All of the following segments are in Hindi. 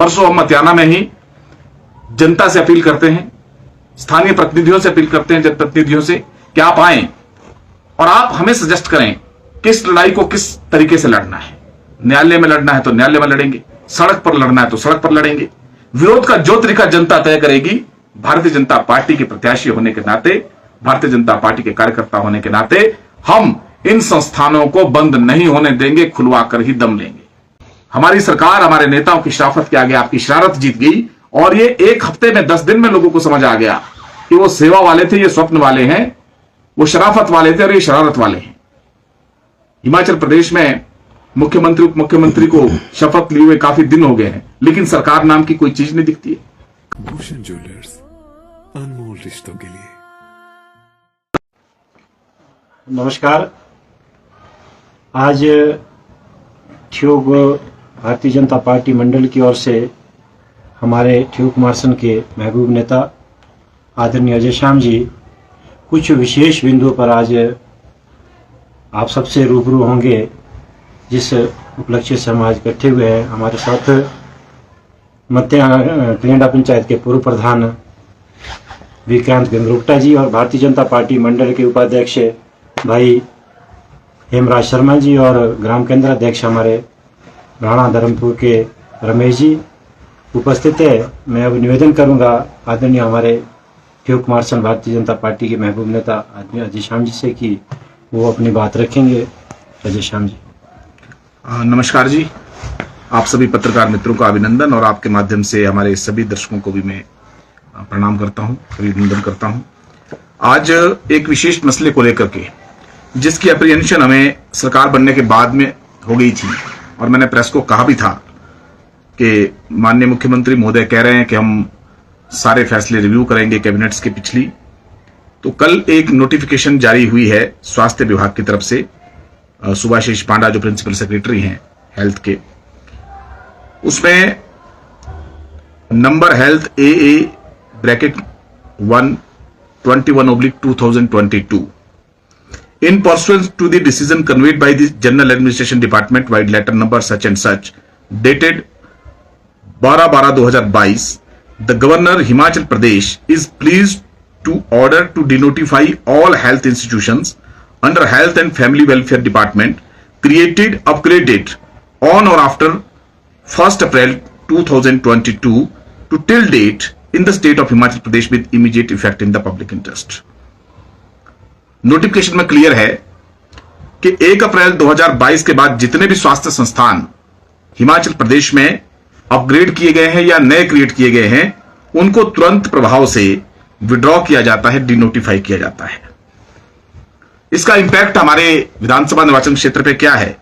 परसों हम मतियाना में ही जनता से अपील करते हैं, स्थानीय प्रतिनिधियों से अपील करते हैं, जनप्रतिनिधियों से कि आप आए और आप हमें सजेस्ट करें किस लड़ाई को किस तरीके से लड़ना है। न्यायालय में लड़ना है तो न्यायालय में लड़ेंगे, सड़क पर लड़ना है तो सड़क पर लड़ेंगे। विरोध का जो तरीका जनता तय करेगी। भारतीय जनता पार्टी के प्रत्याशी होने के नाते, भारतीय जनता पार्टी के कार्यकर्ता होने के नाते हम इन संस्थानों को बंद नहीं होने देंगे, खुलवाकर ही दम लेंगे। हमारी सरकार, हमारे नेताओं की शराफत के आगे आपकी शरारत जीत गई और ये 1 हफ्ते में 10 दिन में लोगों को समझ आ गया कि वो सेवा वाले थे, ये स्वप्न वाले हैं, वो शराफत वाले थे और ये शरारत वाले हैं। हिमाचल प्रदेश में मुख्यमंत्री उप मुख्यमंत्री को शपथ लिए हुए काफी दिन हो गए हैं, लेकिन सरकार नाम की कोई चीज नहीं दिखती है। भूषण ज्वेलर्स, अनमोल रिश्तों के लिए। नमस्कार। आज ठियोग भारतीय जनता पार्टी मंडल की ओर से हमारे ठियोग कुमारसैन के महबूब नेता आदरणीय अजय श्याम जी कुछ विशेष बिंदुओं पर आज आप सबसे रूबरू होंगे, जिस उपलक्ष्य से हम आज इकट्ठे हुए हैं। हमारे साथ कलिंडा पंचायत के पूर्व प्रधान विक्रांत गंगरोटा जी और भारतीय जनता पार्टी मंडल के उपाध्यक्ष भाई हेमराज शर्मा जी और ग्राम केंद्र अध्यक्ष हमारे राणा धर्मपुर के रमेश जी उपस्थित है। मैं अब निवेदन करूंगा आदरणीय हमारे ठियोग कुमारसैन भारतीय जनता पार्टी के महबूब नेता आदरणीय अजय श्याम जी से कि वो अपनी बात रखेंगे। अजय श्याम जी। नमस्कार जी, आप सभी पत्रकार मित्रों का अभिनंदन और आपके माध्यम से हमारे सभी दर्शकों को भी मैं प्रणाम करता हूं, अभिनंदन करता हूं। आज एक विशेष मसले को लेकर के, जिसकी अप्रीहेंशन हमें सरकार बनने के बाद में हो गई थी और मैंने प्रेस को कहा भी था कि माननीय मुख्यमंत्री महोदय कह रहे हैं कि हम सारे फैसले रिव्यू करेंगे कैबिनेट्स के पिछली। तो कल एक नोटिफिकेशन जारी हुई है स्वास्थ्य विभाग की तरफ से, सुभाशीष पांडा जो प्रिंसिपल सेक्रेटरी हैं हेल्थ के, उसमें number health AA bracket 121/2022 in pursuant to the decision conveyed by the General Administration Department by letter number such and such dated 12/12/2022, the Governor Himachal Pradesh is pleased to order to denotify all health institutions under Health and Family Welfare Department created, upgraded on or after 1st April 2022 to till date in the state of Himachal Pradesh with immediate effect in the public interest. Notification में क्लियर है कि 1 अप्रैल 2022 के बाद जितने भी स्वास्थ्य संस्थान हिमाचल प्रदेश में अपग्रेड किए गए हैं या नए क्रिएट किए गए हैं, उनको तुरंत प्रभाव से विड्रॉ किया जाता है, डिनोटिफाई किया जाता है। इसका इंपैक्ट हमारे विधानसभा निर्वाचन क्षेत्र पे क्या है,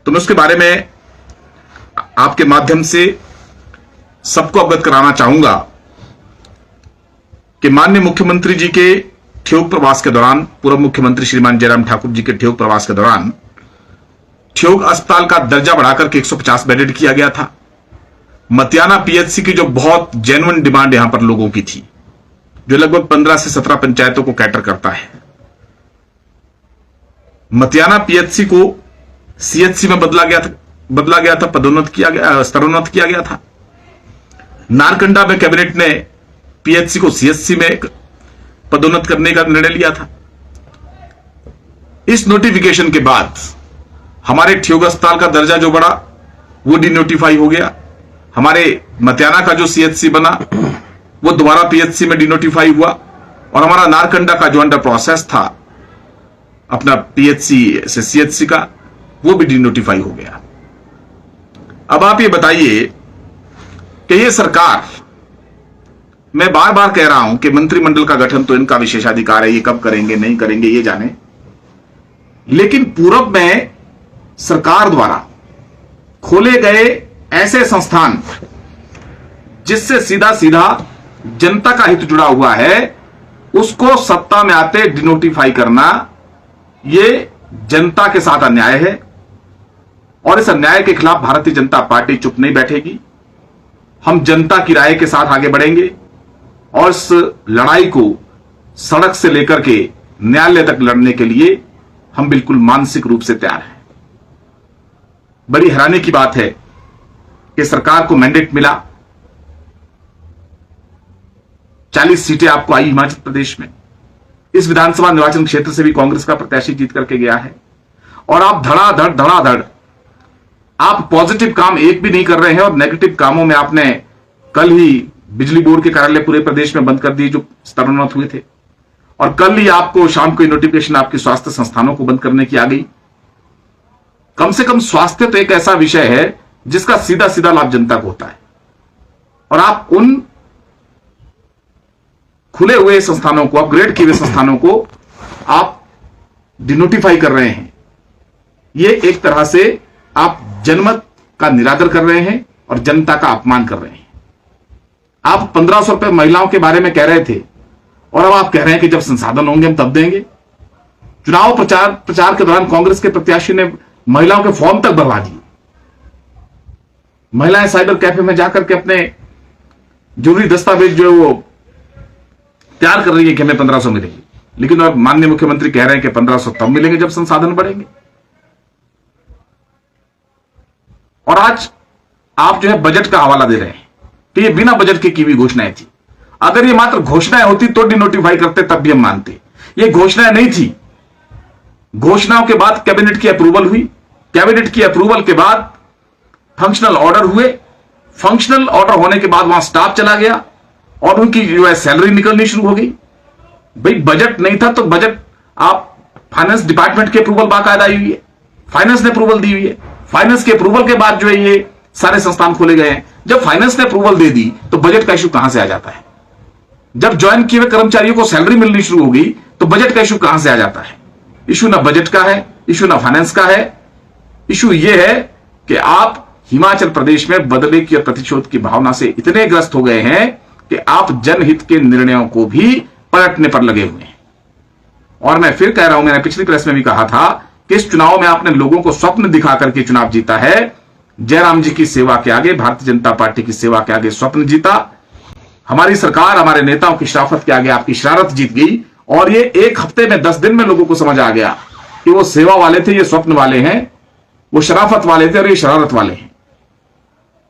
तो मैं उसके बारे में आपके माध्यम से सबको अवगत कराना चाहूंगा कि माननीय मुख्यमंत्री जी के ठियोग प्रवास के दौरान, पूर्व मुख्यमंत्री श्रीमान जयराम ठाकुर जी के ठियोग प्रवास के दौरान ठियोग अस्पताल का दर्जा बढ़ाकर के 150 बेडेड किया गया था। मतियाना PHC की जो बहुत जेन्युइन डिमांड यहां पर लोगों की थी, जो लगभग 15 से 17 पंचायतों को कैटर करता है, मतियाना PHC को CHC में बदला गया था, पदोन्नत किया गया, स्तरोन्नत किया गया था। नारकंडा में कैबिनेट ने PHC को CHC में पदोन्नत करने का निर्णय लिया था। इस नोटिफिकेशन के बाद हमारे ठियोग अस्पताल का दर्जा जो बढ़ा वो डिनोटिफाई हो गया। हमारे मतियाना का जो CHC बना वो दोबारा PHC में डिनोटिफाई हुआ और हमारा नारकंडा का जो अंडर प्रोसेस था अपना PHC से CHC का, वो भी डिनोटिफाई हो गया। अब आप ये बताइए कि ये सरकार, मैं बार बार कह रहा हूं कि मंत्रिमंडल का गठन तो इनका विशेषाधिकार है, ये कब करेंगे नहीं करेंगे ये जाने, लेकिन पूर्व में सरकार द्वारा खोले गए ऐसे संस्थान जिससे सीधा सीधा जनता का हित जुड़ा हुआ है, उसको सत्ता में आते डिनोटिफाई करना, ये जनता के साथ अन्याय है और इस अन्याय के खिलाफ भारतीय जनता पार्टी चुप नहीं बैठेगी। हम जनता की राय के साथ आगे बढ़ेंगे और इस लड़ाई को सड़क से लेकर के न्यायालय तक लड़ने के लिए हम बिल्कुल मानसिक रूप से तैयार हैं। बड़ी हैरानी की बात है कि सरकार को मैंडेट मिला, 40 सीटें आपको आई हिमाचल प्रदेश में। इस विधानसभा निर्वाचन क्षेत्र से भी कांग्रेस का प्रत्याशी जीत करके गया है। और आप धड़ाधड़ आप पॉजिटिव काम एक भी नहीं कर रहे हैं और नेगेटिव कामों में आपने कल ही बिजली बोर्ड के कार्यालय पूरे प्रदेश में बंद कर दिए जो स्तरोन्नत हुए थे, और कल ही आपको शाम को नोटिफिकेशन आपके स्वास्थ्य संस्थानों को बंद करने की आ गई। कम से कम स्वास्थ्य तो एक ऐसा विषय है जिसका सीधा सीधा लाभ जनता को होता है, और आप उन खुले हुए संस्थानों को, अपग्रेड किए हुए संस्थानों को आप डिनोटिफाई कर रहे हैं। ये एक तरह से आप जनमत का निरादर कर रहे हैं और जनता का अपमान कर रहे हैं। आप 1500 रुपए महिलाओं के बारे में कह रहे थे और अब आप कह रहे हैं कि जब संसाधन होंगे हम तब देंगे। चुनाव प्रचार के दौरान कांग्रेस के प्रत्याशी ने महिलाओं के फॉर्म तक भरवा दिए। महिलाएं साइबर कैफे में जाकर के अपने जरूरी दस्तावेज जो है वो तैयार कर रही है कि हमें 1500 मिलेगी, लेकिन अब माननीय मुख्यमंत्री कह रहे हैं कि 1500 तब मिलेंगे जब संसाधन बढ़ेंगे। और आज आप जो है बजट का हवाला दे रहे हैं कि ये बिना बजट के की हुई घोषणाएं थी। अगर ये मात्र घोषणाएं होती तो डिनोटिफाई करते, तब भी हम मानते। ये घोषणाएं नहीं थी। घोषणाओं के बाद कैबिनेट की अप्रूवल हुई, कैबिनेट की अप्रूवल के बाद फंक्शनल ऑर्डर हुए, फंक्शनल ऑर्डर होने के बाद वहां स्टाफ चला गया और उनकी जो है सैलरी निकलनी शुरू हो गई। भाई बजट नहीं था तो बजट आप फाइनेंस डिपार्टमेंट की अप्रूवल बाकायदा आई हुई है, फाइनेंस ने अप्रूवल दी हुई है। फाइनेंस के अप्रूवल के बाद जो है ये सारे संस्थान खोले गए हैं। जब फाइनेंस ने अप्रूवल दे दी तो बजट का इश्यू कहां से आ जाता है? जब ज्वाइन किए हुए कर्मचारियों को सैलरी मिलनी शुरू हो गई तो बजट का इश्यू कहां से आ जाता है? इश्यू ना बजट का है, इश्यू ना फाइनेंस का है। इश्यू यह है कि आप हिमाचल प्रदेश में बदले की और प्रतिशोध की भावना से इतने ग्रस्त हो गए हैं कि आप जनहित के निर्णयों को भी पलटने पर लगे हुए हैं। और मैं फिर कह रहा हूं, मैंने पिछली प्रेस में भी कहा था कि इस चुनाव में आपने लोगों को स्वप्न दिखा करके चुनाव जीता है। जयराम जी की सेवा के आगे, भारतीय जनता पार्टी की सेवा के आगे स्वप्न जीता। हमारी सरकार, हमारे नेताओं की शराफत के आगे आपकी शरारत जीत गई। और ये 1 हफ्ते में, 10 दिन में लोगों को समझ आ गया कि वो सेवा वाले थे, ये स्वप्न वाले हैं, वो शराफत वाले थे और ये शरारत वाले हैं।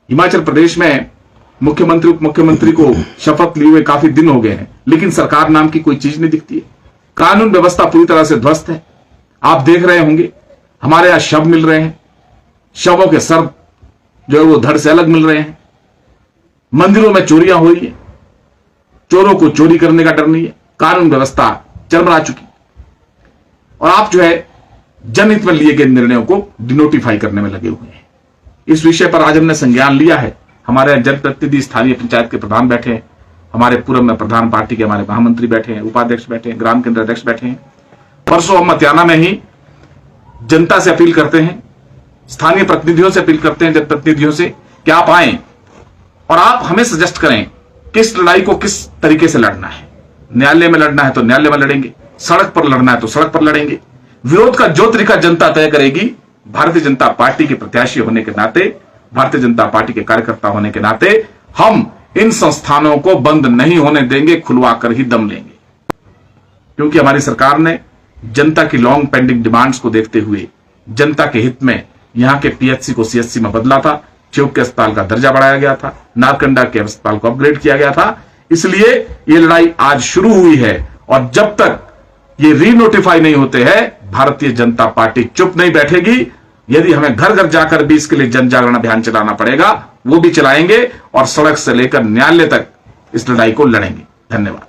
हिमाचल प्रदेश में मुख्यमंत्री, उप मुख्यमंत्री को शपथ लिए हुए काफी दिन हो गए हैं, लेकिन सरकार नाम की कोई चीज नहीं दिखती है। कानून व्यवस्था पूरी तरह से ध्वस्त है। आप देख रहे होंगे हमारे यहां शव मिल रहे हैं, शवों के सर जो है वो धड़ से अलग मिल रहे हैं। मंदिरों में चोरियां हो रही है, चोरों को चोरी करने का डर नहीं है। कानून व्यवस्था चरमरा चुकी और आप जो है जनहित में लिए गए निर्णयों को डिनोटिफाई करने में लगे हुए हैं। इस विषय पर आज हमने संज्ञान लिया है। हमारे जनप्रतिनिधि, स्थानीय पंचायत के प्रधान बैठे हैं, हमारे पूर्व में प्रधान पार्टी के हमारे महामंत्री बैठे हैं, उपाध्यक्ष बैठे हैं, ग्राम केंद्र अध्यक्ष बैठे हैं। परसों हम मतियाना में ही जनता से अपील करते हैं, स्थानीय प्रतिनिधियों से अपील करते हैं, जनप्रतिनिधियों से कि आप आए और आप हमें सजेस्ट करें किस लड़ाई को किस तरीके से लड़ना है। न्यायालय में लड़ना है तो न्यायालय में लड़ेंगे, सड़क पर लड़ना है तो सड़क पर लड़ेंगे। विरोध का जो तरीका जनता तय करेगी। भारतीय जनता पार्टी के प्रत्याशी होने के नाते, भारतीय जनता पार्टी के कार्यकर्ता होने के नाते हम इन संस्थानों को बंद नहीं होने देंगे, खुलवा कर ही दम लेंगे। क्योंकि हमारी सरकार ने जनता की लॉन्ग पेंडिंग डिमांड्स को देखते हुए जनता के हित में यहां के पीएचसी को सीएचसी में बदला था, चौक के अस्पताल का दर्जा बढ़ाया गया था, नारकंडा के अस्पताल को अपग्रेड किया गया था। इसलिए ये लड़ाई आज शुरू हुई है और जब तक ये रीनोटिफाई नहीं होते हैं, भारतीय जनता पार्टी चुप नहीं बैठेगी। यदि हमें घर घर जाकर भी इसके लिए जन जागरण अभियान चलाना पड़ेगा, वो भी चलाएंगे और सड़क से लेकर न्यायालय तक इस लड़ाई को लड़ेंगे। धन्यवाद।